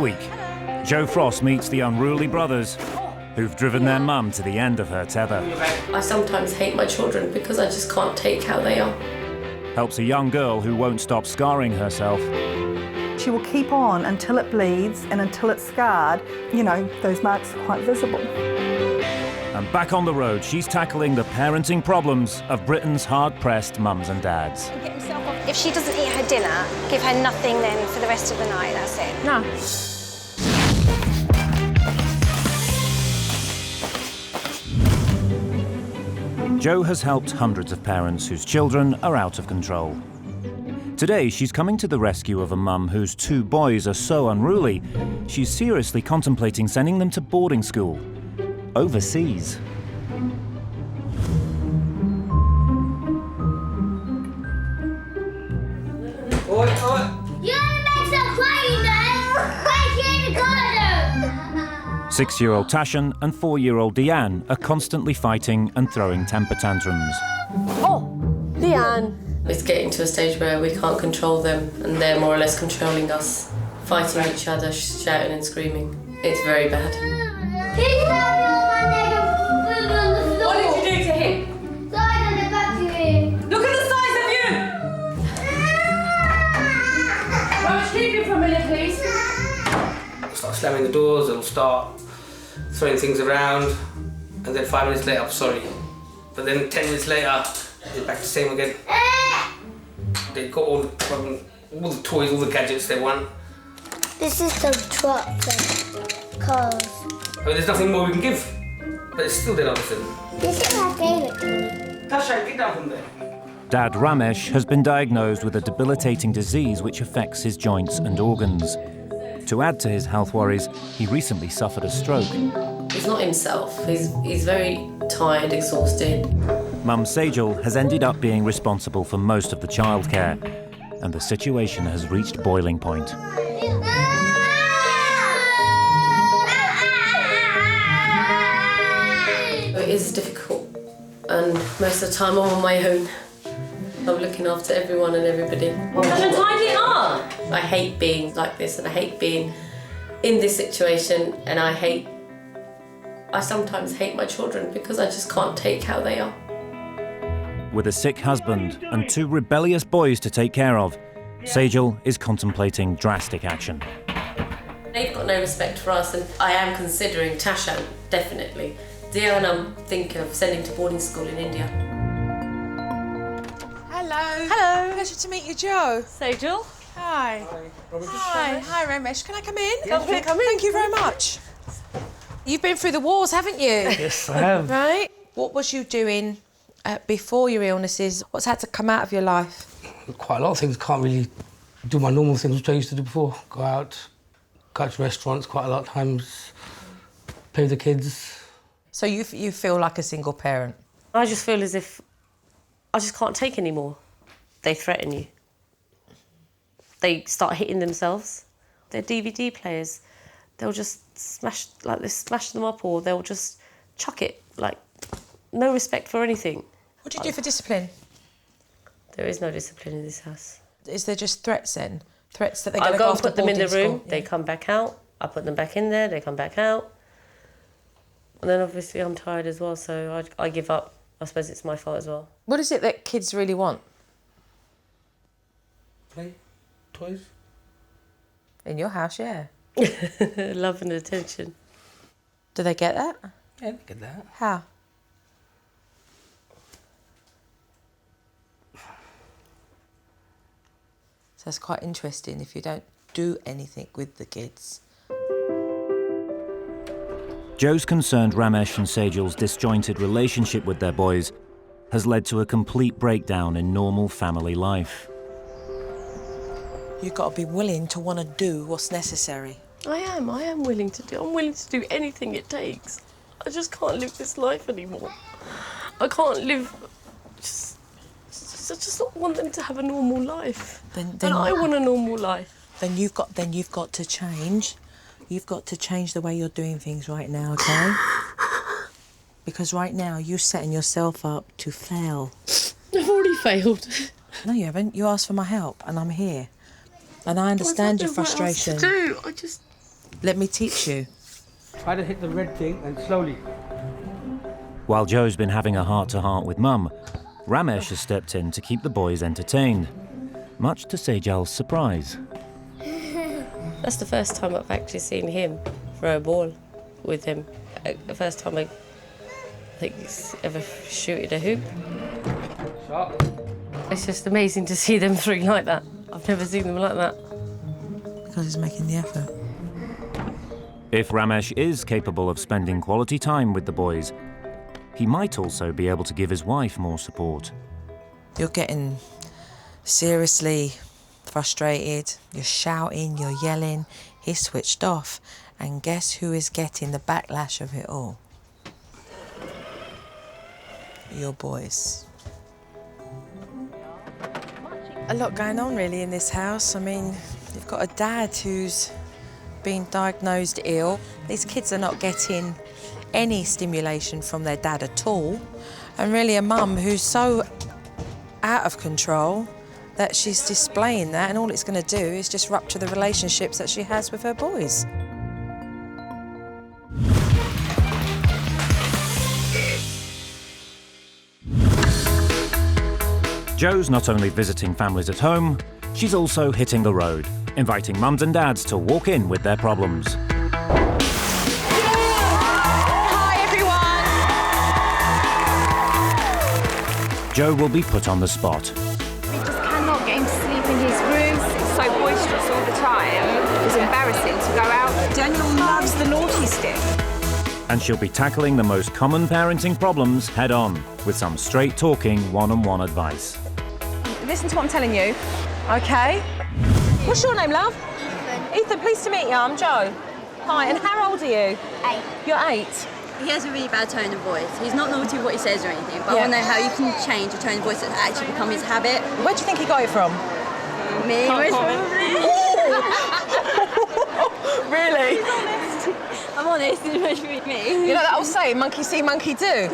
week, Joe Frost meets the unruly brothers who've driven their mum to the end of her tether. I sometimes hate my children because I just can't take how they are. Helps a young girl who won't stop scarring herself. She will keep on until it bleeds and until it's scarred. You know, those marks are quite visible. And back on the road, she's tackling the parenting problems of Britain's hard-pressed mums and dads. If she doesn't eat her dinner, give her nothing then for the rest of the night, that's it. No. Jo has helped hundreds of parents whose children are out of control. Today, she's coming to the rescue of a mum whose 2 boys are so unruly, she's seriously contemplating sending them to boarding school, overseas. Oi, oi! You only make some crying then! Wait in the garden! 6-year-old Tashan and 4-year-old Diaan are constantly fighting and throwing temper tantrums. Oh, Diaan! It's getting to a stage where we can't control them and they're more or less controlling us, fighting each other, shouting and screaming. It's very bad. What did you do to him? So I done it back to him. Look at the size of you! Raj, keep him for a minute, please. They'll start slamming the doors, they'll start throwing things around, and then 5 minutes later, I'm sorry. But then 10 minutes later, they're back to the same again. They've got all the toys, all the gadgets they want. This is the truck and cars. I mean, there's nothing more we can give, but it's still they don't listen. This is my favourite toy. Tasha, get down from there. Dad Ramesh has been diagnosed with a debilitating disease which affects his joints and organs. To add to his health worries, he recently suffered a stroke. He's not himself. He's very tired, exhausted. Mum Sejal has ended up being responsible for most of the childcare, and the situation has reached boiling point. It is difficult, and most of the time I'm on my own. I'm looking after everyone and everybody. Well, tidy it up! I hate being like this, and I hate being in this situation, and I sometimes hate my children because I just can't take how they are. With a sick husband and 2 rebellious boys to take care of, Sejal is contemplating drastic action. They've got no respect for us, and I am considering Tashan, definitely. Diaan, I'm thinking of sending to boarding school in India. Hello. Hello. Pleasure to meet you, Joe. Sejal. Hi. Hi, Ramesh. Can I come in? Come in. Thank you very much. You've been through the wars, haven't you? Yes, I have. Right? What was you doing before your illnesses? What's had to come out of your life? Quite a lot of things. Can't really do my normal things which I used to do before. Go out, go to restaurants quite a lot of times, play with the kids. So you feel like a single parent? I just feel as if I just can't take anymore. They threaten you. They start hitting themselves. They're DVD players. They'll just smash them up, or they'll just chuck it. Like, no respect for anything. What do you do for discipline? There is no discipline in this house. Is there just threats then? Threats that they I go go and after put them in the boarding room. school? They come back out. I put them back in there. They come back out. And then obviously I'm tired as well, so I give up. I suppose it's my fault as well. What is it that kids really want? Play, toys. In your house, yeah. Love and attention. Do they get that? Yeah, get that. How? So that's quite interesting if you don't do anything with the kids. Joe's concerned Ramesh and Sejal's disjointed relationship with their boys has led to a complete breakdown in normal family life. You've got to be willing to want to do what's necessary. I am willing to do. I'm willing to do anything it takes. I just can't live this life anymore. I can't live. I just not want them to have a normal life. And I want a normal life. Then you've got to change. You've got to change the way you're doing things right now, okay? Because right now you're setting yourself up to fail. I've already failed. No, you haven't. You asked for my help, and I'm here. And I understand your frustration. What else to do? Let me teach you. Try to hit the red thing and slowly. While Joe's been having a heart-to-heart with Mum, Ramesh has stepped in to keep the boys entertained, much to Sejal's surprise. That's the first time I've actually seen him throw a ball with him. The first time I think he's ever shooted a hoop. Shot. It's just amazing to see them three like that. I've never seen them like that. Because he's making the effort. If Ramesh is capable of spending quality time with the boys, he might also be able to give his wife more support. You're getting seriously frustrated, you're shouting, you're yelling, he's switched off. And guess who is getting the backlash of it all? Your boys. A lot going on really in this house. I mean, you've got a dad who's been diagnosed ill. These kids are not getting any stimulation from their dad at all. And really a mum who's so out of control that she's displaying that, and all it's going to do is just rupture the relationships that she has with her boys. Joe's not only visiting families at home, she's also hitting the road, inviting mums and dads to walk in with their problems. Hi, everyone! Joe will be put on the spot. We just cannot get him to sleep in his room. It's so boisterous all the time. It's embarrassing to go out. Daniel loves the naughty stick. And she'll be tackling the most common parenting problems head-on, with some straight-talking one-on-one advice. Listen to what I'm telling you, OK? What's your name, love? Ethan, pleased to meet you. I'm Joe. Hi, and how old are you? 8. You're 8? He has a really bad tone of voice. He's not naughty with what he says or anything, but I want to know how you can change a tone of voice that actually become his habit. Where do you think he got it from? Me, most probably. Really? He's honest. I'm honest, it's mostly me. You know that old saying, monkey see, monkey do?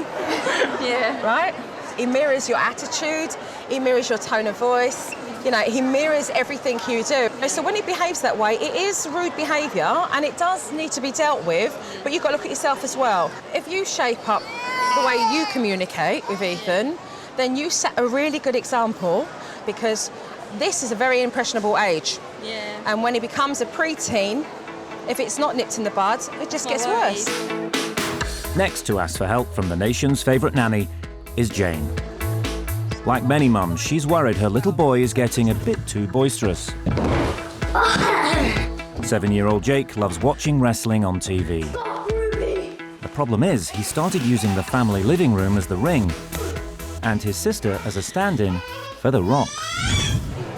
Yeah. Right? He mirrors your attitude, he mirrors your tone of voice, you know, he mirrors everything you do. So when he behaves that way, it is rude behaviour and it does need to be dealt with, but you've got to look at yourself as well. If you shape up the way you communicate with Ethan, then you set a really good example, because this is a very impressionable age. Yeah. And when he becomes a preteen, if it's not nipped in the bud, it just gets worse. Next to ask for help from the nation's favourite nanny is Jane. Like many mums, she's worried her little boy is getting a bit too boisterous. 7-year-old Jake loves watching wrestling on TV. The problem is, he started using the family living room as the ring, and his sister as a stand-in for The Rock.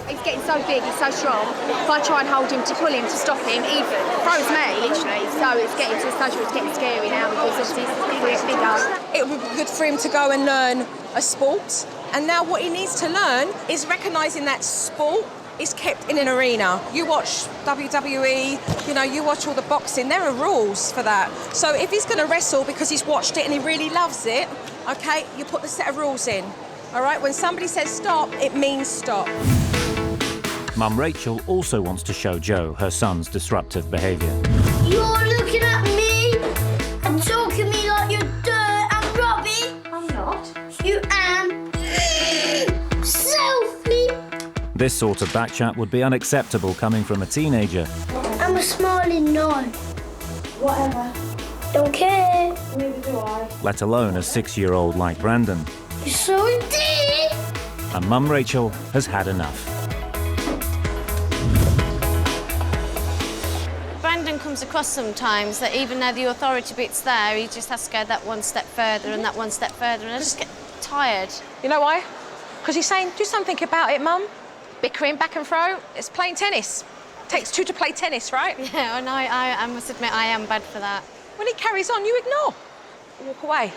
He's getting so big, he's so strong. If I try and hold him to pull him to stop him, he throws me, literally. So it's getting to the stage where it's getting scary now, because obviously he's bigger. It would be good for him to go and learn a sport. And now what he needs to learn is recognising that sport is kept in an arena. You watch WWE, you know, you watch all the boxing, there are rules for that. So if he's going to wrestle because he's watched it and he really loves it, OK, you put the set of rules in. All right, when somebody says stop, it means stop. Mum Rachel also wants to show Joe her son's disruptive behaviour. You're looking at me and talking to me like you're dirt and Robbie. I'm not. You am. Selfie. This sort of backchat would be unacceptable coming from a teenager. I'm a smiling no. Whatever. Don't care. Neither do I. Let alone a 6-year-old like Brandon. You're so deep. And Mum Rachel has had enough. Brandon comes across sometimes that even though the authority bit's there, he just has to go that one step further and that one step further, and I just get tired. You know why? Because he's saying, do something about it, Mum. Bickering back and fro, it's playing tennis. Takes 2 to play tennis, right? Yeah, and I must admit I am bad for that. When he carries on, you ignore. Walk away.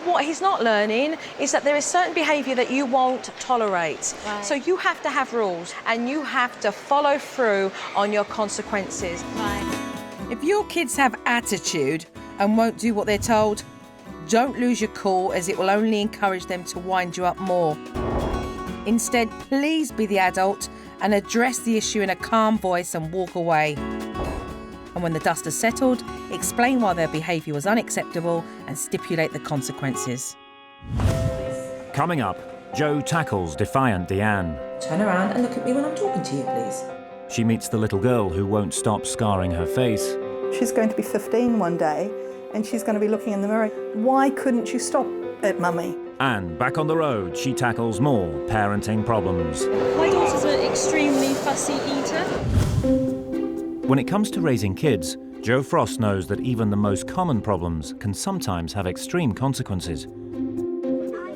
What he's not learning is that there is certain behaviour that you won't tolerate. Right. So you have to have rules and you have to follow through on your consequences. Right. If your kids have attitude and won't do what they're told, don't lose your cool, as it will only encourage them to wind you up more. Instead, please be the adult and address the issue in a calm voice and walk away. And when the dust has settled, explain why their behaviour was unacceptable and stipulate the consequences. Coming up, Jo tackles defiant Diaan. Turn around and look at me when I'm talking to you, please. She meets the little girl who won't stop scarring her face. She's going to be 15 one day and she's going to be looking in the mirror. Why couldn't you stop it, Mummy? And back on the road, she tackles more parenting problems. My daughter's an extremely fussy eater. When it comes to raising kids, Jo Frost knows that even the most common problems can sometimes have extreme consequences.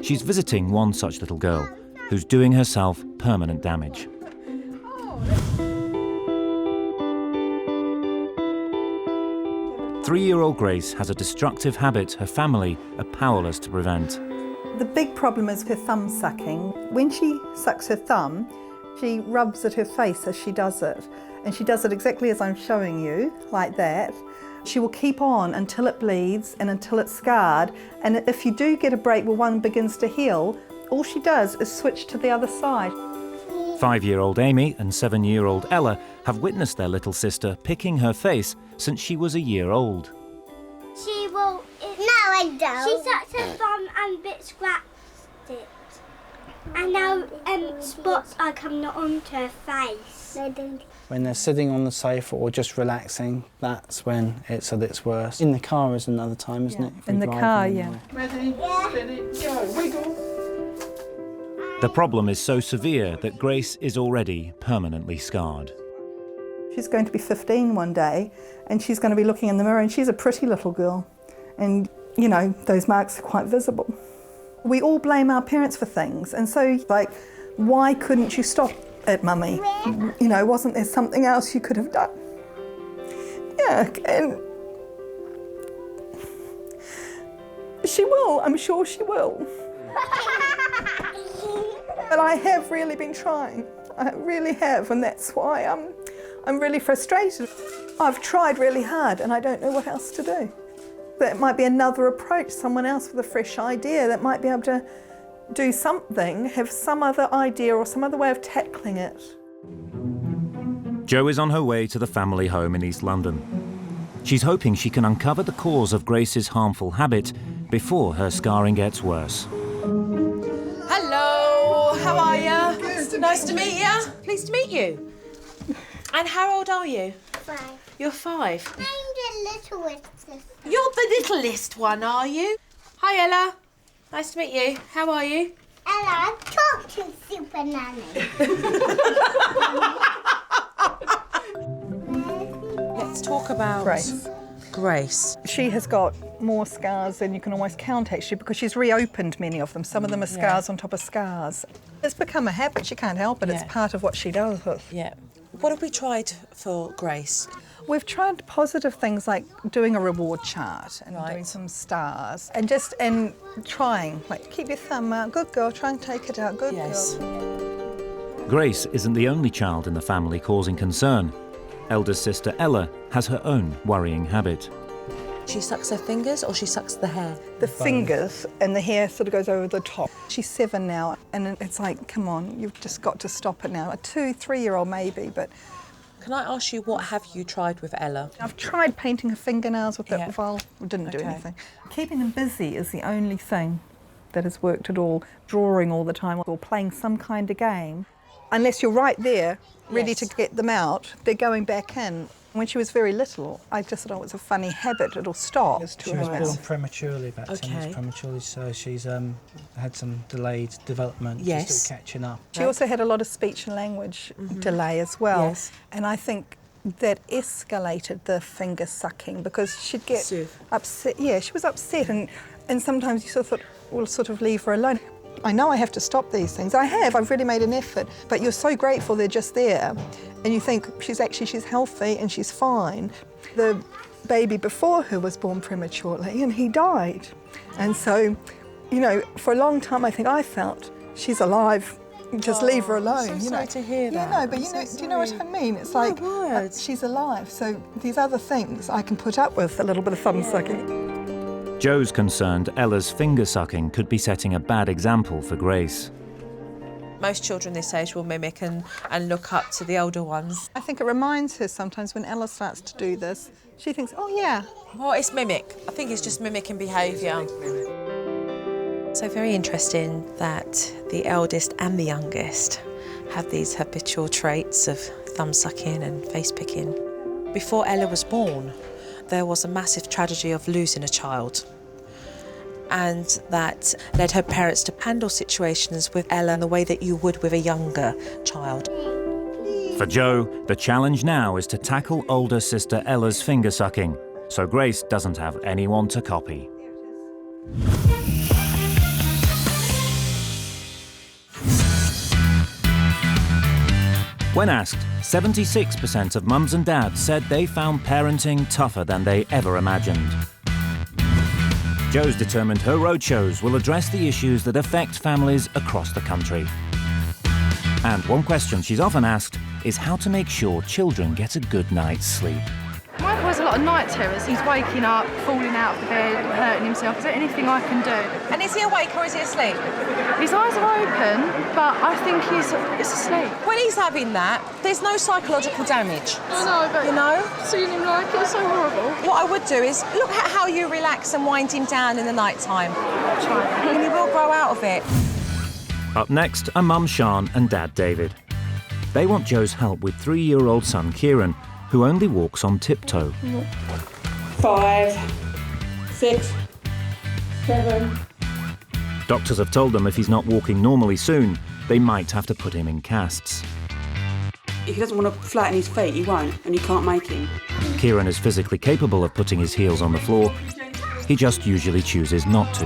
She's visiting one such little girl who's doing herself permanent damage. Three-year-old Grace has a destructive habit her family are powerless to prevent. The big problem is her thumb sucking. When she sucks her thumb, she rubs at her face as she does it. And she does it exactly as I'm showing you, like that. She will keep on until it bleeds and until it's scarred. And if you do get a break where one begins to heal, all she does is switch to the other side. 5-year-old Amy and 7-year-old Ella have witnessed their little sister picking her face since she was a year old. She will... No, I don't. She sucks her thumb and bit scratched it. And now spots are coming onto her face. When they're sitting on the sofa or just relaxing, that's when it's at its worst. In the car is another time, isn't it? In the car, yeah. Ready, steady, go, wiggle. The problem is so severe that Grace is already permanently scarred. She's going to be 15 one day and she's going to be looking in the mirror and she's a pretty little girl. And, you know, those marks are quite visible. We all blame our parents for things. And so, like, why couldn't you stop it, Mummy? You know, wasn't there something else you could have done? Yeah, and she will, I'm sure she will. But I have really been trying. I really have, and that's why I'm really frustrated. I've tried really hard and I don't know what else to do. That might be another approach, someone else with a fresh idea that might be able to do something, have some other idea or some other way of tackling it. Jo is on her way to the family home in East London. She's hoping she can uncover the cause of Grace's harmful habit before her scarring gets worse. Hello, how are you? Good. Nice to meet you. Pleased to meet you. And how old are you? 5. You're 5. I'm the littlest. You're the littlest one, are you? Hi, Ella. Nice to meet you. How are you? Ella, talk to Super Nanny. Let's talk about Grace. She has got more scars than you can almost count, actually, because she's reopened many of them. Some of them are scars on top of scars. It's become a habit. She can't help it. It's part of what she does. Yeah. What have we tried for Grace? We've tried positive things like doing a reward chart and doing some stars and just trying, like, keep your thumb out, good girl, try and take it out, good girl. Grace isn't the only child in the family causing concern. Eldest sister Ella has her own worrying habit. She sucks her fingers or she sucks the hair? The fingers, and the hair sort of goes over the top. She's 7 now and it's like, come on, you've just got to stop it now. A 2-3-year-old maybe, but... Can I ask you, what have you tried with Ella? I've tried painting her fingernails with that file. It didn't do anything. Keeping them busy is the only thing that has worked at all. Drawing all the time or playing some kind of game. Unless you're right there, ready to get them out, they're going back in. When she was very little, I just thought it was a funny habit, it'll stop. She was born prematurely, about 10 years prematurely, so she's had some delayed development. She's still catching up. She also had a lot of speech and language delay as well. And I think that escalated the finger sucking because she'd get upset. Yeah, she was upset and sometimes you sort of thought, we'll sort of leave her alone. I know I have to stop these things. I've really made an effort, but you're so grateful they're just there. And you think she's healthy and she's fine. The baby before her was born prematurely and he died. And so, you know, for a long time I felt she's alive, just leave her alone. I'm so sorry to hear that. Yeah, no, but do you know what I mean? It's like, she's alive, so these other things I can put up with, a little bit of thumb sucking. Jo's concerned Ella's finger-sucking could be setting a bad example for Grace. Most children this age will mimic and look up to the older ones. I think it reminds her sometimes when Ella starts to do this, she thinks, oh yeah. Well, it's mimic. I think it's just mimicking behaviour. So very interesting that the eldest and the youngest have these habitual traits of thumb sucking and face picking. Before Ella was born, there was a massive tragedy of losing a child. And that led her parents to handle situations with Ella in the way that you would with a younger child. For Joe, the challenge now is to tackle older sister Ella's finger sucking, so Grace doesn't have anyone to copy. When asked, 76% of mums and dads said they found parenting tougher than they ever imagined. Jo's determined her roadshows will address the issues that affect families across the country. And one question she's often asked is how to make sure children get a good night's sleep. My boy has a lot of night terrors. He's waking up, falling out of the bed, hurting himself. Is there anything I can do? And is he awake or is he asleep? His eyes are open, but I think he's asleep. When he's having that, there's no psychological damage. I know, but you know, seeing him like it was so horrible. What I would do is look at how you relax and wind him down in the night time. And he will grow out of it. Up next are Mum Sian and Dad David. They want Jo's help with 3-year-old son Kieran, who only walks on tiptoe. 5, 6, 7. Doctors have told them if he's not walking normally soon, they might have to put him in casts. If he doesn't want to flatten his feet, he won't, and you can't make him. Kieran is physically capable of putting his heels on the floor. He just usually chooses not to.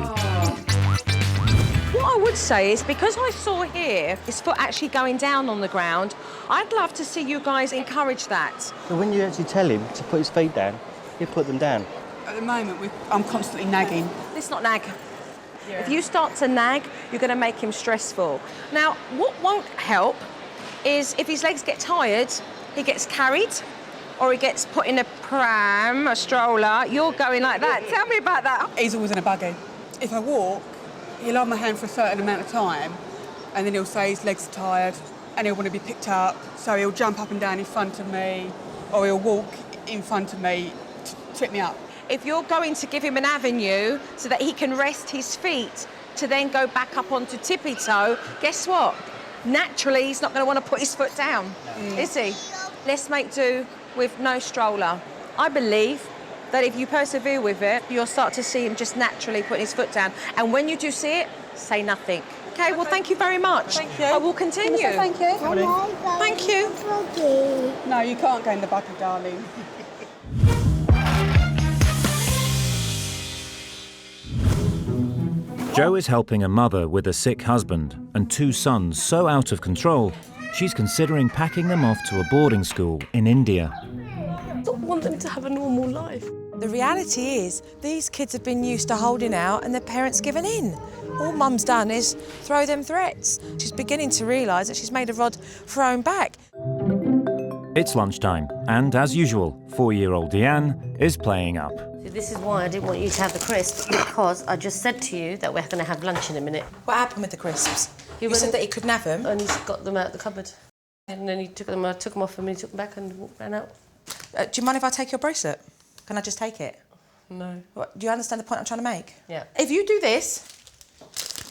What I would say is, because I saw here his foot actually going down on the ground, I'd love to see you guys encourage that. So when you actually tell him to put his feet down, he'll put them down. At the moment, I'm constantly nagging. Let's not nag. Yeah. If you start to nag, you're going to make him stressful. Now, what won't help is if his legs get tired, he gets carried or he gets put in a pram, a stroller. You're going like that. Tell me about that. He's always in a buggy. If I walk, he'll hold my hand for a certain amount of time and then he'll say his legs are tired and he'll want to be picked up, so he'll jump up and down in front of me or he'll walk in front of me to trip me up. If you're going to give him an avenue so that he can rest his feet to then go back up onto tippy toe, guess what? Naturally, he's not going to want to put his foot down, is he? Let's make do with no stroller. I believe that if you persevere with it, you'll start to see him just naturally putting his foot down. And when you do see it, say nothing. Okay, well, thank you very much. Thank you. I will continue. Thank you. Thank you. No, you can't go in the buggy, darling. Jo is helping a mother with a sick husband and 2 sons so out of control, she's considering packing them off to a boarding school in India. I don't want them to have a normal life. The reality is, these kids have been used to holding out and their parents giving in. All Mum's done is throw them threats. She's beginning to realise that she's made a rod for her own back. It's lunchtime, and as usual, 4-year-old Diaan is playing up. This is why I didn't want you to have the crisps, because I just said to you that we're going to have lunch in a minute. What happened with the crisps? You said that he couldn't have them? And he's got them out of the cupboard. And then he took them, I took them off him and he took them back and ran out. Do you mind if I take your bracelet? Can I just take it? No. What, do you understand the point I'm trying to make? Yeah. If you do this,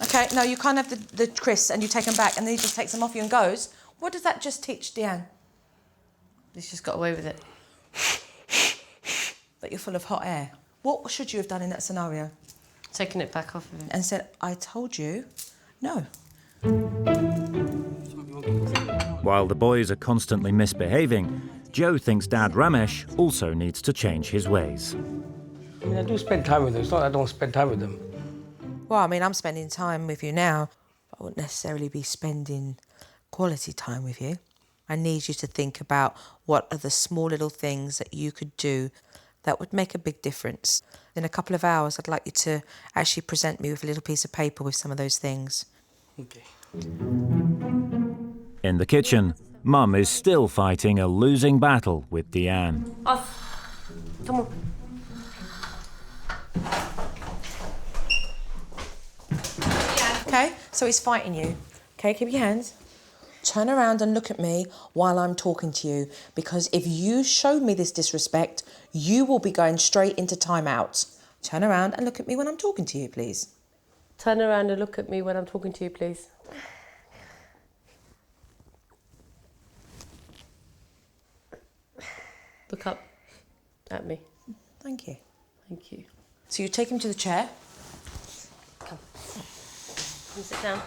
okay, no, you can't have the crisps and you take them back and then he just takes them off you and goes, what does that just teach Diaan? He's just got away with it. That you're full of hot air. What should you have done in that scenario? Taking it back off of him. And said, I told you, no. While the boys are constantly misbehaving, Jo thinks Dad Ramesh also needs to change his ways. I mean, I do spend time with them. It's not that I don't spend time with them. Well, I mean, I'm spending time with you now, but I wouldn't necessarily be spending quality time with you. I need you to think about what are the small little things that you could do that would make a big difference. In a couple of hours, I'd like you to actually present me with a little piece of paper with some of those things. Okay. In the kitchen, Mum is still fighting a losing battle with Diaan. Oh, come on. Okay, so he's fighting you. Okay, keep your hands. Turn around and look at me while I'm talking to you, because if you show me this disrespect, you will be going straight into timeout. Turn around and look at me when I'm talking to you, please. Turn around and look at me when I'm talking to you, please. Look up at me. Thank you. Thank you. So you take him to the chair. Come. Come sit down.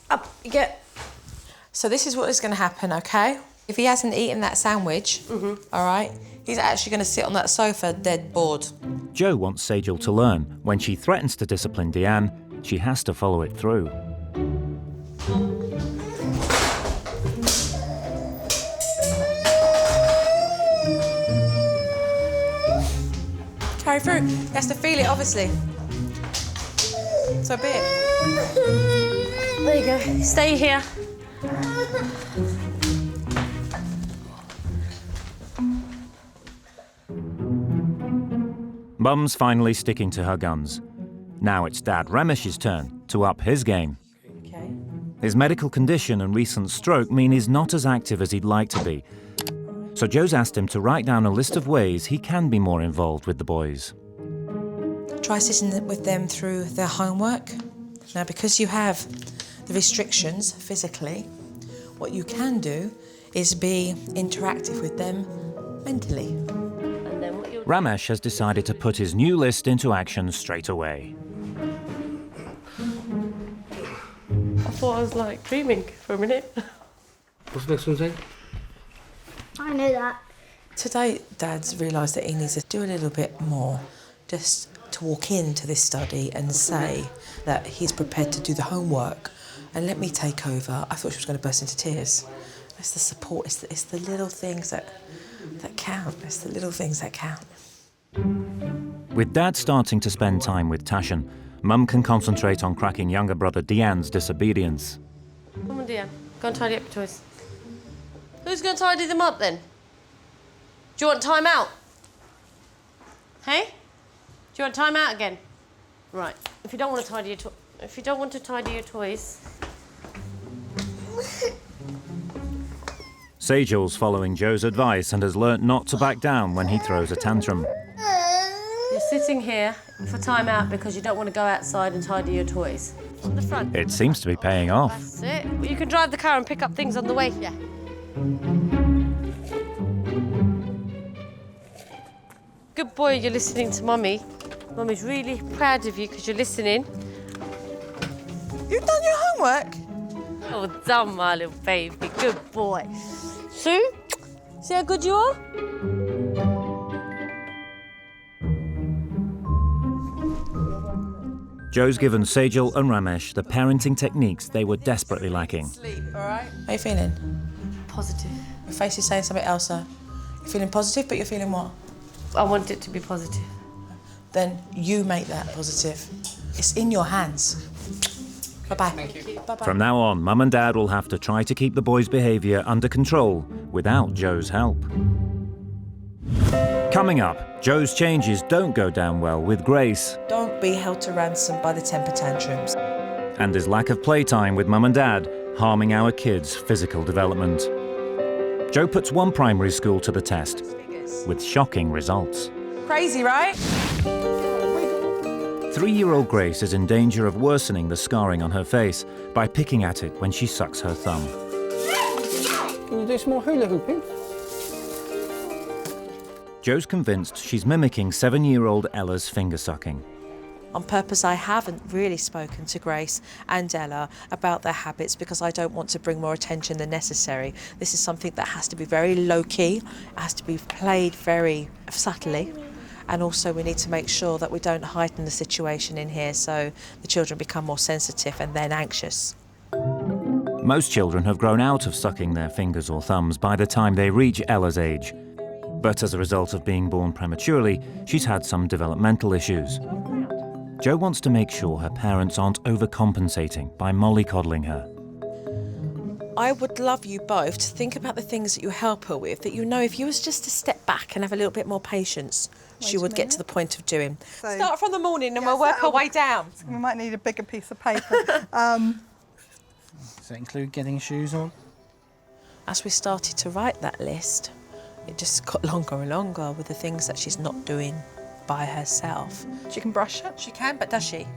Up you get. So this is what is going to happen, okay? If he hasn't eaten that sandwich, all right, he's actually going to sit on that sofa dead bored. Jo wants Sejal to learn when she threatens to discipline Diaan, she has to follow it through. Carry through. He has to feel it, obviously. So be it. There you go. Stay here. Mum's finally sticking to her guns. Now it's Dad Ramesh's turn to up his game. Okay. His medical condition and recent stroke mean he's not as active as he'd like to be. So Jo's asked him to write down a list of ways he can be more involved with the boys. Try sitting with them through their homework. Now, because you have the restrictions physically, what you can do is be interactive with them mentally. Ramesh has decided to put his new list into action straight away. I thought I was like dreaming for a minute. What's the next one saying? I know that. Today, Dad's realised that he needs to do a little bit more, just to walk into this study and say that he's prepared to do the homework and let me take over. I thought she was going to burst into tears. It's the support, it's the little things that count. It's the little things that count. With Dad starting to spend time with Tashan, Mum can concentrate on cracking younger brother Diaan's disobedience. Come on, Diaan. Go and tidy up your toys. Who's going to tidy them up, then? Do you want time out? Hey? Do you want time out again? Right. If you don't want to tidy your toys... Sejal's following Jo's advice and has learnt not to back down when he throws a tantrum. You're sitting here for time out because you don't want to go outside and tidy your toys. On the front. It seems to be paying off. That's it. Well, you can drive the car and pick up things on the way. Yeah. Good boy, you're listening to Mummy. Mummy's really proud of you because you're listening. You've done your homework? Oh, done, my little baby. Good boy. See? See how good you are? Jo's given Sejal and Ramesh the parenting techniques they were desperately lacking. Sleep, all right? How you feeling? Positive. Your face is saying something else, sir. You're feeling positive, but you're feeling what? I want it to be positive. Then you make that positive. It's in your hands. Bye-bye. Thank you. Bye-bye. From now on, Mum and Dad will have to try to keep the boys' behaviour under control without Jo's help. Coming up, Jo's changes don't go down well with Grace, Don't be held to ransom by the temper tantrums. and his lack of playtime with Mum and Dad harming our kids' physical development. Jo puts one primary school to the test with shocking results. Crazy, right? 3-year-old Grace is in danger of worsening the scarring on her face by picking at it when she sucks her thumb. Can you do some more hula hooping? Jo's convinced she's mimicking 7-year-old Ella's finger sucking. On purpose, I haven't really spoken to Grace and Ella about their habits because I don't want to bring more attention than necessary. This is something that has to be very low-key, it has to be played very subtly. And also we need to make sure that we don't heighten the situation in here so the children become more sensitive and then anxious. Most children have grown out of sucking their fingers or thumbs by the time they reach Ella's age. But as a result of being born prematurely, she's had some developmental issues. Jo wants to make sure her parents aren't overcompensating by mollycoddling her. I would love you both to think about the things that you help her with, that you know if you was just to step back and have a little bit more patience, she would get to the point of doing. So, start from the morning and we'll work our way down. We might need a bigger piece of paper. Does that include getting shoes on? As we started to write that list, it just got longer and longer with the things that she's not doing by herself. She can brush it? She can, but does she?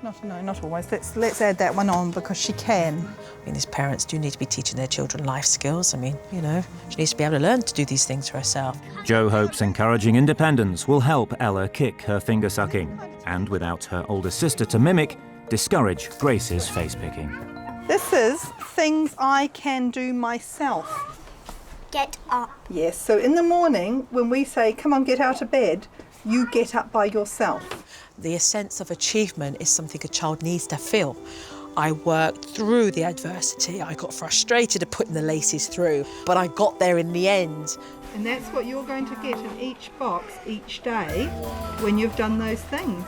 Not always. Let's add that one on because she can. I mean, as parents do need to be teaching their children life skills. I mean, you know, she needs to be able to learn to do these things for herself. Jo hopes encouraging independence will help Ella kick her finger sucking and, without her older sister to mimic, discourage Grace's face picking. This is things I can do myself. Get up. Yes, so in the morning when we say, come on, get out of bed, you get up by yourself. The sense of achievement is something a child needs to feel. I worked through the adversity. I got frustrated at putting the laces through, but I got there in the end. And that's what you're going to get in each box each day when you've done those things.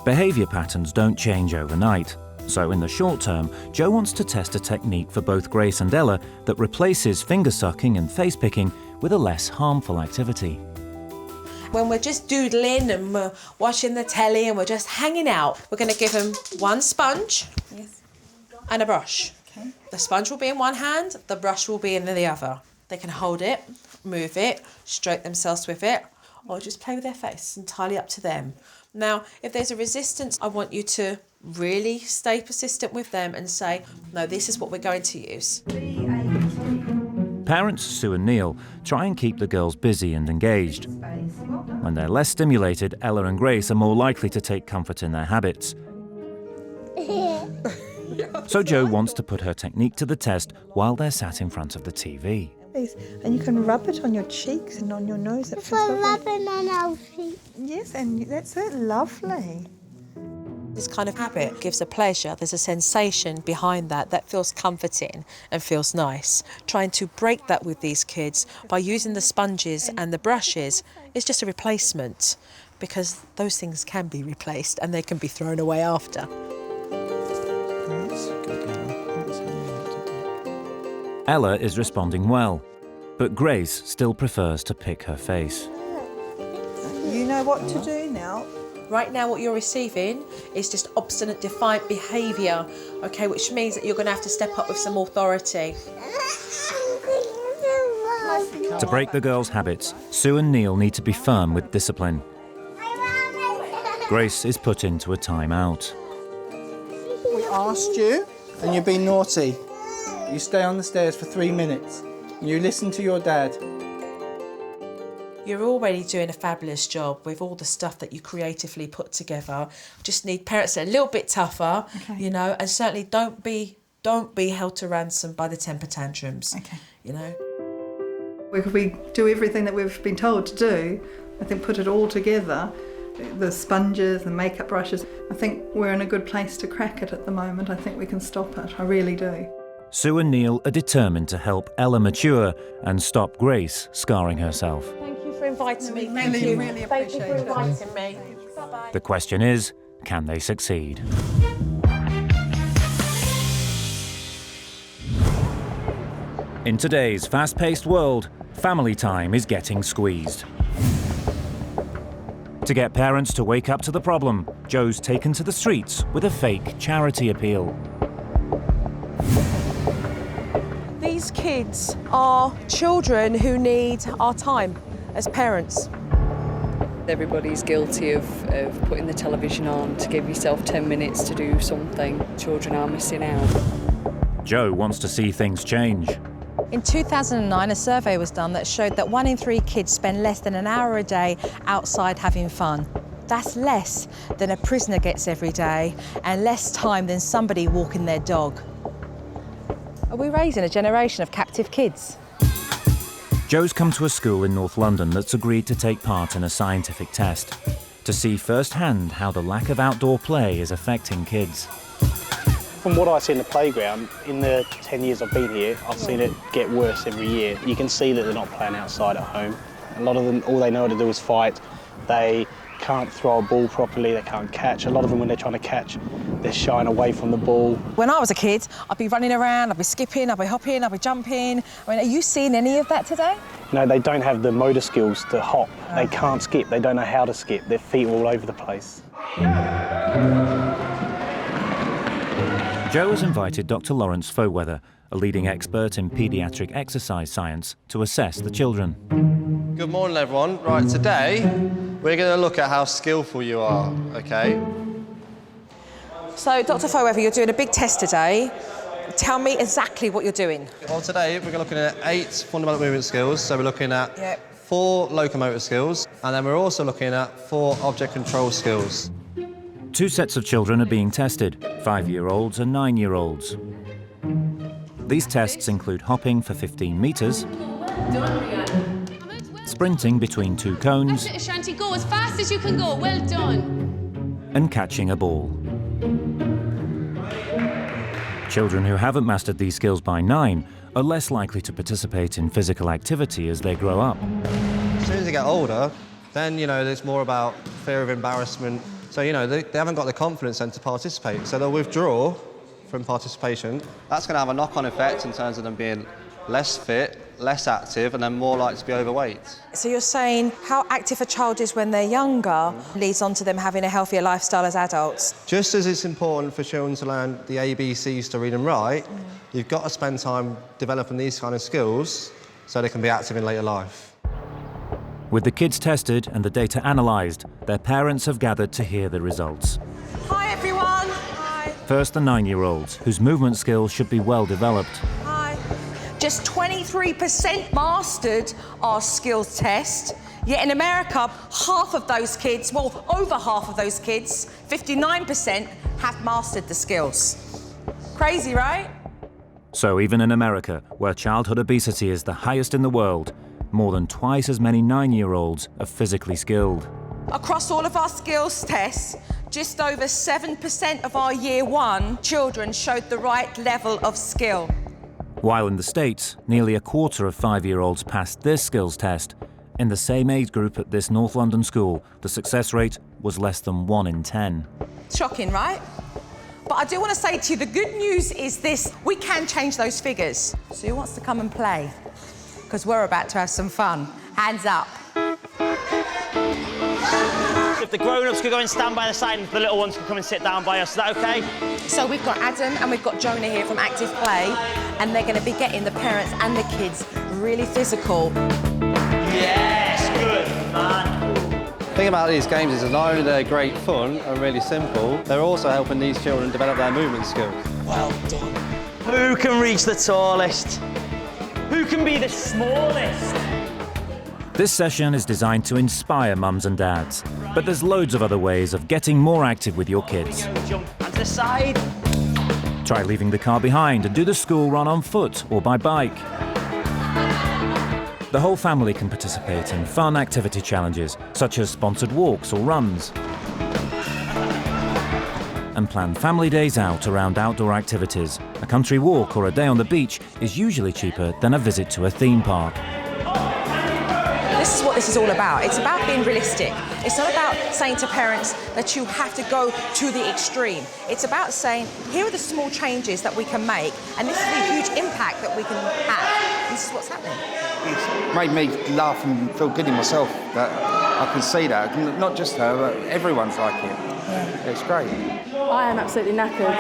Behaviour patterns don't change overnight. So in the short term, Jo wants to test a technique for both Grace and Ella that replaces finger sucking and face picking with a less harmful activity. When we're just doodling and we're watching the telly and we're just hanging out, we're going to give them one sponge and a brush. Okay. The sponge will be in one hand, the brush will be in the other. They can hold it, move it, stroke themselves with it, or just play with their face, entirely up to them. Now, if there's a resistance, I want you to really stay persistent with them and say, no, this is what we're going to use. Parents Sue and Neil try and keep the girls busy and engaged. When they're less stimulated, Ella and Grace are more likely to take comfort in their habits. So Jo wants to put her technique to the test while they're sat in front of the TV. And you can rub it on your cheeks and on your nose. It's like rubbing on our feet. Yes, and that's it. Lovely. This kind of habit gives a pleasure. There's a sensation behind that feels comforting and feels nice. Trying to break that with these kids by using the sponges and the brushes is just a replacement, because those things can be replaced and they can be thrown away after. Ella is responding well, but Grace still prefers to pick her face. You know what to do now. Right now what you're receiving is just obstinate, defiant behaviour, okay, which means that you're going to have to step up with some authority. To break the girls' habits, Sue and Neil need to be firm with discipline. Grace is put into a time-out. We asked you, and you've been naughty. You stay on the stairs for 3 minutes. You listen to your dad. You're already doing a fabulous job with all the stuff that you creatively put together. Just need parents that are a little bit tougher, you know, and certainly don't be held to ransom by the temper tantrums, you know. If we do everything that we've been told to do, I think put it all together, the sponges, the makeup brushes, I think we're in a good place to crack it at the moment. I think we can stop it, I really do. Sue and Neil are determined to help Ella mature and stop Grace scarring herself. Thank you for inviting me. Really appreciate it. Thank you for inviting me. Bye-bye. The question is, can they succeed? In today's fast-paced world, family time is getting squeezed. To get parents to wake up to the problem, Jo's taken to the streets with a fake charity appeal. These kids are children who need our time as parents. Everybody's guilty of putting the television on to give yourself 10 minutes to do something. Children are missing out. Jo wants to see things change. In 2009, a survey was done that showed that 1 in 3 kids spend less than an hour a day outside having fun. That's less than a prisoner gets every day and less time than somebody walking their dog. Are we raising a generation of captive kids? Jo's come to a school in North London that's agreed to take part in a scientific test to see firsthand how the lack of outdoor play is affecting kids. From what I see in the playground, in the 10 years I've been here, I've seen it get worse every year. You can see that they're not playing outside at home. A lot of them, all they know how to do is fight. They can't throw a ball properly, they can't catch. A lot of them, when they're trying to catch, they're shying away from the ball. When I was a kid, I'd be running around, I'd be skipping, I'd be hopping, I'd be jumping. I mean, are you seeing any of that today? No, they don't have the motor skills to hop. They can't skip, they don't know how to skip. Their feet are all over the place. Jo has invited Dr. Lawrence Fairweather, a leading expert in paediatric exercise science, to assess the children. Good morning, everyone. Right, today we're going to look at how skillful you are, OK? So, Dr. Fairweather, you're doing a big test today. Tell me exactly what you're doing. Well, today we're looking at 8 fundamental movement skills. So we're looking at 4 locomotor skills, and then we're also looking at 4 object control skills. 2 sets of children are being tested, 5-year-olds and 9-year-olds. These tests include hopping for 15 metres, sprinting between 2 cones, That's it, Ashanti, go as fast as you can go, well done. and catching a ball. Children who haven't mastered these skills by 9 are less likely to participate in physical activity as they grow up. As soon as they get older, then, you know, there's more about fear of embarrassment. So, you know, they haven't got the confidence then to participate. So they'll withdraw from participation. That's going to have a knock-on effect in terms of them being less fit, less active, and then more likely to be overweight. So you're saying how active a child is when they're younger leads on to them having a healthier lifestyle as adults? Just as it's important for children to learn the ABCs to read and write, you've got to spend time developing these kind of skills so they can be active in later life. With the kids tested and the data analysed, their parents have gathered to hear the results. Hi, everyone. Hi. First, the 9-year-olds, whose movement skills should be well developed. Hi. Just 23% mastered our skills test, yet in America, half of those kids, well, over half of those kids, 59%, have mastered the skills. Crazy, right? So even in America, where childhood obesity is the highest in the world, more than twice as many 9-year-olds are physically skilled. Across all of our skills tests, just over 7% of our Year 1 children showed the right level of skill. While in the States, nearly a quarter of 5-year-olds passed this skills test. In the same age group at this North London school, the success rate was less than 1 in 10. Shocking, right? But I do want to say to you, the good news is this: we can change those figures. So who wants to come and play? Because we're about to have some fun. Hands up. If the grown-ups could go and stand by the side and the little ones could come and sit down by us, is that okay? So we've got Adam and we've got Jonah here from Active Play, and they're going to be getting the parents and the kids really physical. Yes, good, man. The thing about these games is that not only they're great fun and really simple, they're also helping these children develop their movement skills. Well done. Who can reach the tallest? Who can be the smallest? This session is designed to inspire mums and dads, but there's loads of other ways of getting more active with your kids. Jump and to the side. Try leaving the car behind and do the school run on foot or by bike. The whole family can participate in fun activity challenges, such as sponsored walks or runs. And plan family days out around outdoor activities. A country walk or a day on the beach is usually cheaper than a visit to a theme park. This is what this is all about. It's about being realistic. It's not about saying to parents that you have to go to the extreme. It's about saying, here are the small changes that we can make, and this is the huge impact that we can have. This is what's happening. It's made me laugh and feel good in myself that I can see that. Not just her, but everyone's like it. Yeah. It's great. I am absolutely knackered.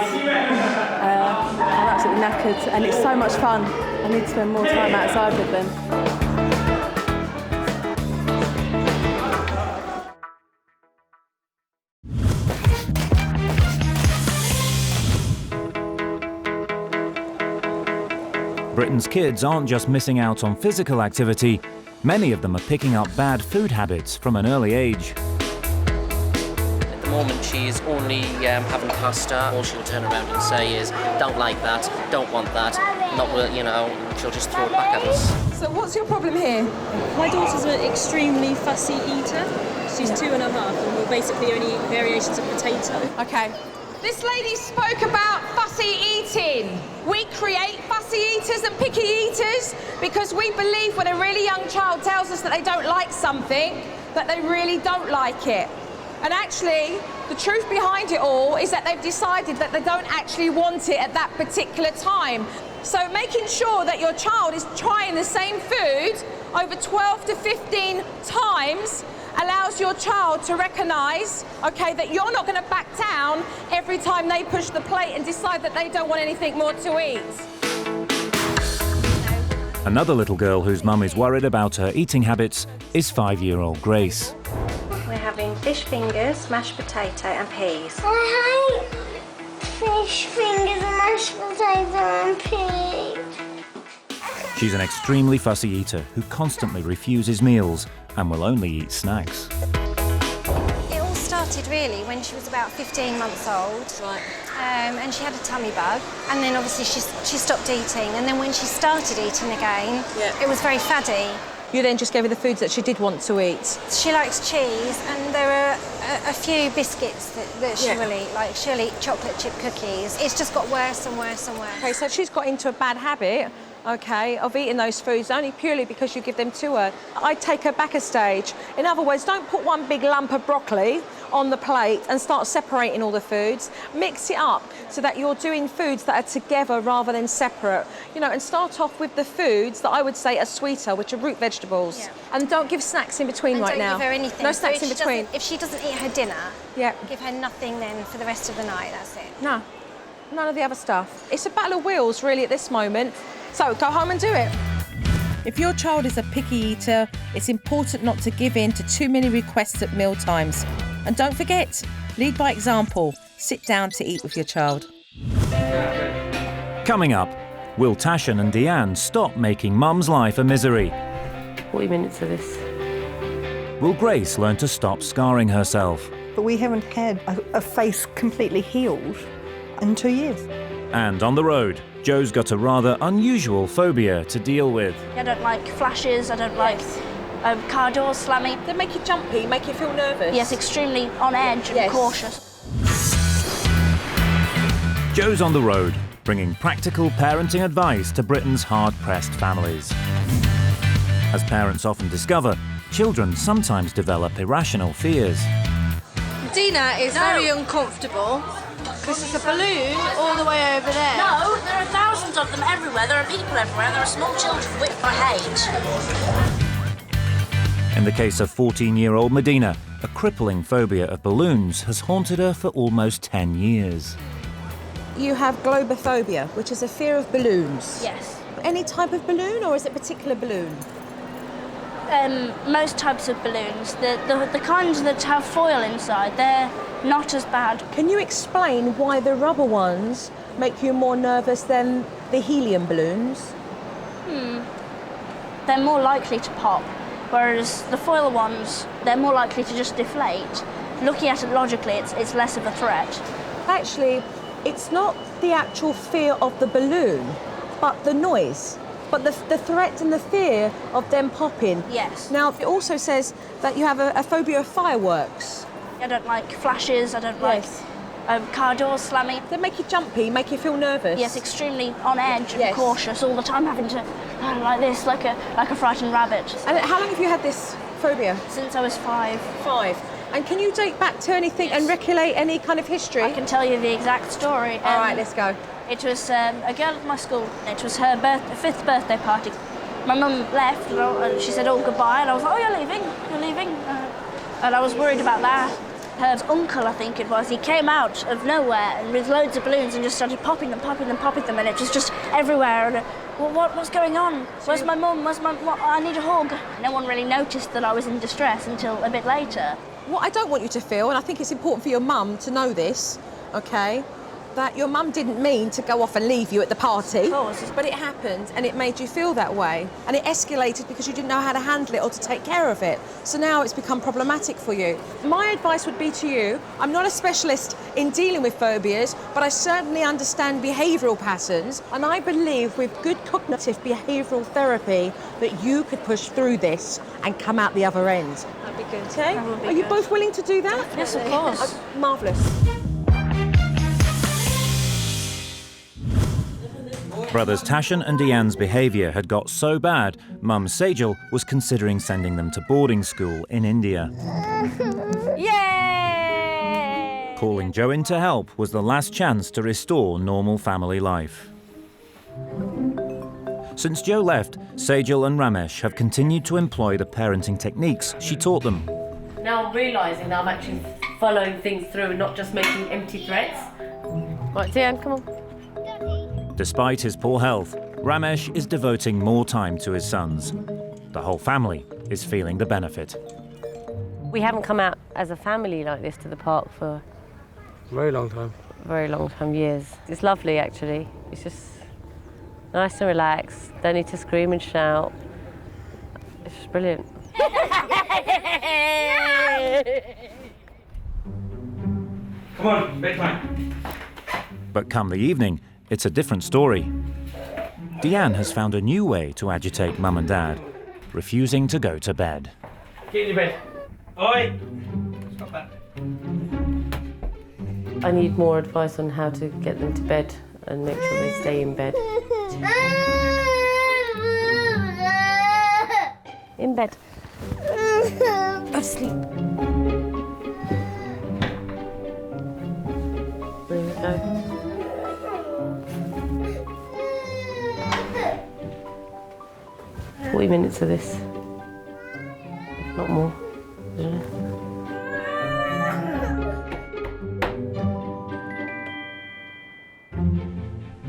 I'm absolutely knackered, and it's so much fun. I need to spend more time outside with them. Britain's kids aren't just missing out on physical activity, many of them are picking up bad food habits from an early age. At the moment she's only having pasta. All she'll turn around and say is, don't like that, don't want that, not will, you know, she'll just throw it back at us. So what's your problem here? My daughter's an extremely fussy eater. She's 2.5 and will basically only eat variations of potato. Okay. This lady spoke about fussy eating. We create fussy eaters and picky eaters because we believe when a really young child tells us that they don't like something, that they really don't like it. And actually, the truth behind it all is that they've decided that they don't actually want it at that particular time. So making sure that your child is trying the same food over 12 to 15 times allows your child to recognise, okay, that you're not going to back down every time they push the plate and decide that they don't want anything more to eat. Another little girl whose mum is worried about her eating habits is 5-year-old Grace. We're having fish fingers, mashed potato and peas. I hate fish fingers and mashed potato and peas. She's an extremely fussy eater who constantly refuses meals and will only eat snacks. It all started really when she was about 15 months old. Right. And she had a tummy bug, and then obviously she stopped eating, and then when she started eating again, it was very faddy. You then just gave her the foods that she did want to eat. She likes cheese, and there are a few biscuits that she will eat, like she'll eat chocolate chip cookies. It's just got worse and worse and worse. Okay, so she's got into a bad habit, okay, of eating those foods only purely because you give them to her. I'd take her back a stage. In other words, don't put one big lump of broccoli on the plate and start separating all the foods. Mix it up so that you're doing foods that are together rather than separate. You know, and start off with the foods that I would say are sweeter, which are root vegetables. Yeah. And don't give snacks in between right now. Don't give her anything. No snacks in between. If she doesn't eat her dinner, give her nothing then for the rest of the night, that's it. No, none of the other stuff. It's a battle of wills really at this moment. So go home and do it. If your child is a picky eater, it's important not to give in to too many requests at meal times. And don't forget, lead by example. Sit down to eat with your child. Coming up, will Tashan and Diaan stop making mum's life a misery? 40 minutes of this. Will Grace learn to stop scarring herself? But we haven't had a face completely healed in 2 years. And on the road, Joe's got a rather unusual phobia to deal with. I don't like flashes, I don't like car doors slamming. They make you jumpy, make you feel nervous. Yes, extremely on edge and cautious. Joe's on the road, bringing practical parenting advice to Britain's hard-pressed families. As parents often discover, children sometimes develop irrational fears. Dina is very uncomfortable. This is a balloon all the way over there. No, there are thousands of them everywhere. There are people everywhere. There are small children whipped by hate. In the case of 14-year-old Medina, a crippling phobia of balloons has haunted her for almost 10 years. You have Globophobia, which is a fear of balloons. Yes. Any type of balloon, or is it a particular balloon? Most types of balloons. The kinds that have foil inside, they're not as bad. Can you explain why the rubber ones make you more nervous than the helium balloons? They're more likely to pop, whereas the foil ones, they're more likely to just deflate. Looking at it logically, it's less of a threat. Actually, it's not the actual fear of the balloon, but the noise. But the threat and the fear of them popping. Yes. Now, it also says that you have a phobia of fireworks. I don't like flashes, I don't like car doors slamming. They make you jumpy, make you feel nervous. Yes, extremely on edge and cautious all the time, having to like this, like a frightened rabbit. And how long have you had this phobia? Since I was 5. 5. And can you date back to anything and recollect any kind of history? I can tell you the exact story. All right, let's go. It was a girl at my school. It was her 5th birthday party. My mum left and she said, "Oh, goodbye," and I was like, "Oh, you're leaving," and I was worried about that. Her uncle, I think it was, he came out of nowhere and with loads of balloons and just started popping them, and it was just everywhere. And what's going on? Where's my mum? I need a hug. No one really noticed that I was in distress until a bit later. What I don't want you to feel, and I think it's important for your mum to know this, okay, that your mum didn't mean to go off and leave you at the party. Of course. But it happened and it made you feel that way. And it escalated because you didn't know how to handle it or to take care of it. So now it's become problematic for you. My advice would be to you, I'm not a specialist in dealing with phobias, but I certainly understand behavioural patterns. And I believe with good cognitive behavioural therapy that you could push through this and come out the other end. That'd be good. Okay? That would be Are you good. both willing to do that? Yes, of course. Marvellous. Brothers Tashan and Diaan's behaviour had got so bad, Mum Sejal was considering sending them to boarding school in India. Yay! Calling Joe in to help was the last chance to restore normal family life. Since Joe left, Sejal and Ramesh have continued to employ the parenting techniques she taught them. Now I'm realising that I'm actually following things through and not just making empty threats. Right, Diaan, come on. Despite his poor health, Ramesh is devoting more time to his sons. The whole family is feeling the benefit. We haven't come out as a family like this to the park for very long time. Very long time, years. It's lovely, actually. It's just nice and relaxed. Don't need to scream and shout. It's just brilliant. Come on, bedtime. But come the evening, it's a different story. Diaan has found a new way to agitate Mum and Dad, refusing to go to bed. Get in your bed. Oi! Stop that. I need more advice on how to get them to bed and make sure they stay in bed. In bed. Go to sleep. There we go. 40 minutes of this, if not more.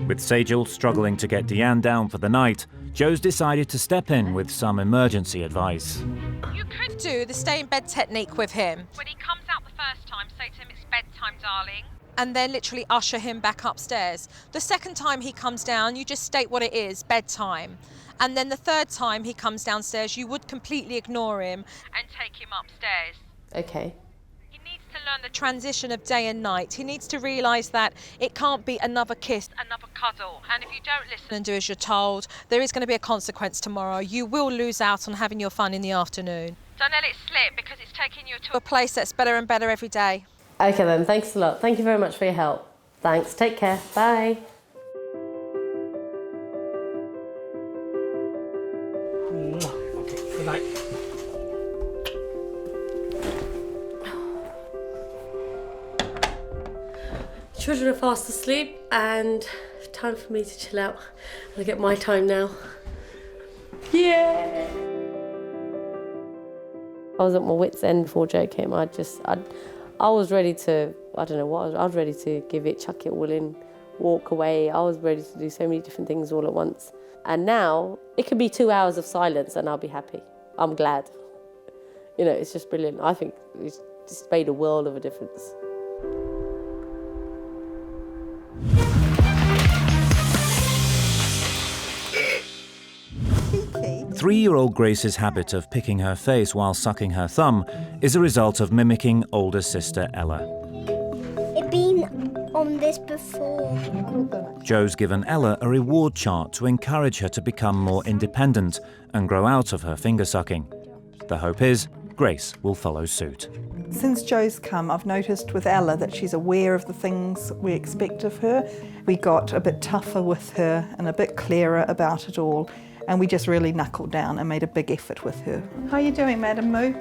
With Sejal struggling to get Diaan down for the night, Joe's decided to step in with some emergency advice. You could do the stay in bed technique with him. When he comes out the first time, say to him, "It's bedtime, darling." And then literally usher him back upstairs. The second time he comes down, you just state what it is, bedtime. And then the third time he comes downstairs, you would completely ignore him and take him upstairs. Okay. He needs to learn the transition of day and night. He needs to realise that it can't be another kiss, another cuddle. And if you don't listen and do as you're told, there is going to be a consequence tomorrow. You will lose out on having your fun in the afternoon. Don't let it slip, because it's taking you to a place that's better and better every day. Okay then, thanks a lot. Thank you very much for your help. Thanks, take care, bye. Okay, good night. Children are fast asleep and time for me to chill out. I get my time now. Yeah! I was at my wit's end before Joe came. I was ready to, I don't know what, I was ready to give it, chuck it all in, walk away. I was ready to do so many different things all at once. And now, it could be 2 hours of silence and I'll be happy. I'm glad. You know, it's just brilliant. I think it's just made a world of a difference. Three-year-old Grace's habit of picking her face while sucking her thumb is a result of mimicking older sister Ella. It's been on this before. Joe's given Ella a reward chart to encourage her to become more independent and grow out of her finger sucking. The hope is Grace will follow suit. Since Joe's come, I've noticed with Ella that she's aware of the things we expect of her. We got a bit tougher with her and a bit clearer about it all. And we just really knuckled down and made a big effort with her. How are you doing, Madam Moo?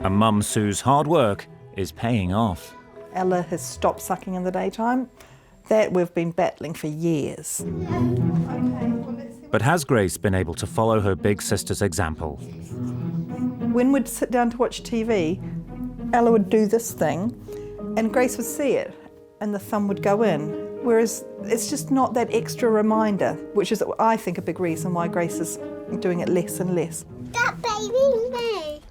And Mum Sue's hard work is paying off. Ella has stopped sucking in the daytime. That we've been battling for years. But has Grace been able to follow her big sister's example? When we'd sit down to watch TV, Ella would do this thing and Grace would see it and the thumb would go in. Whereas it's just not that extra reminder, which is, I think, a big reason why Grace is doing it less and less. That baby me.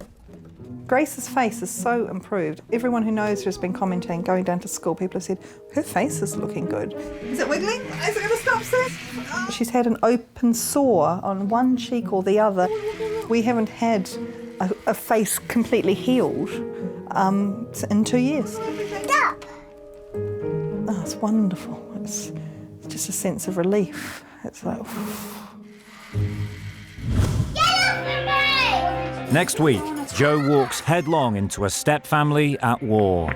Grace's face is so improved. Everyone who knows her has been commenting, going down to school, people have said, her face is looking good. Is it wiggling? Is it going to stop soon? She's had an open sore on one cheek or the other. We haven't had a face completely healed in 2 years. Stop. Oh, it's wonderful. It's just a sense of relief. It's like, Next week, Joe walks headlong into a step-family at war.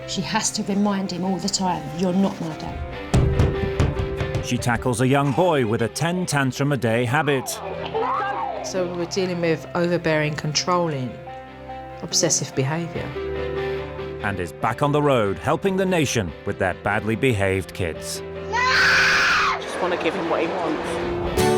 She has to remind him all the time, you're not my dad. She tackles a young boy with a 10-tantrum-a-day habit. So we're dealing with overbearing, controlling, obsessive behaviour. and is back on the road helping the nation with their badly behaved kids. Just want to give him what he wants.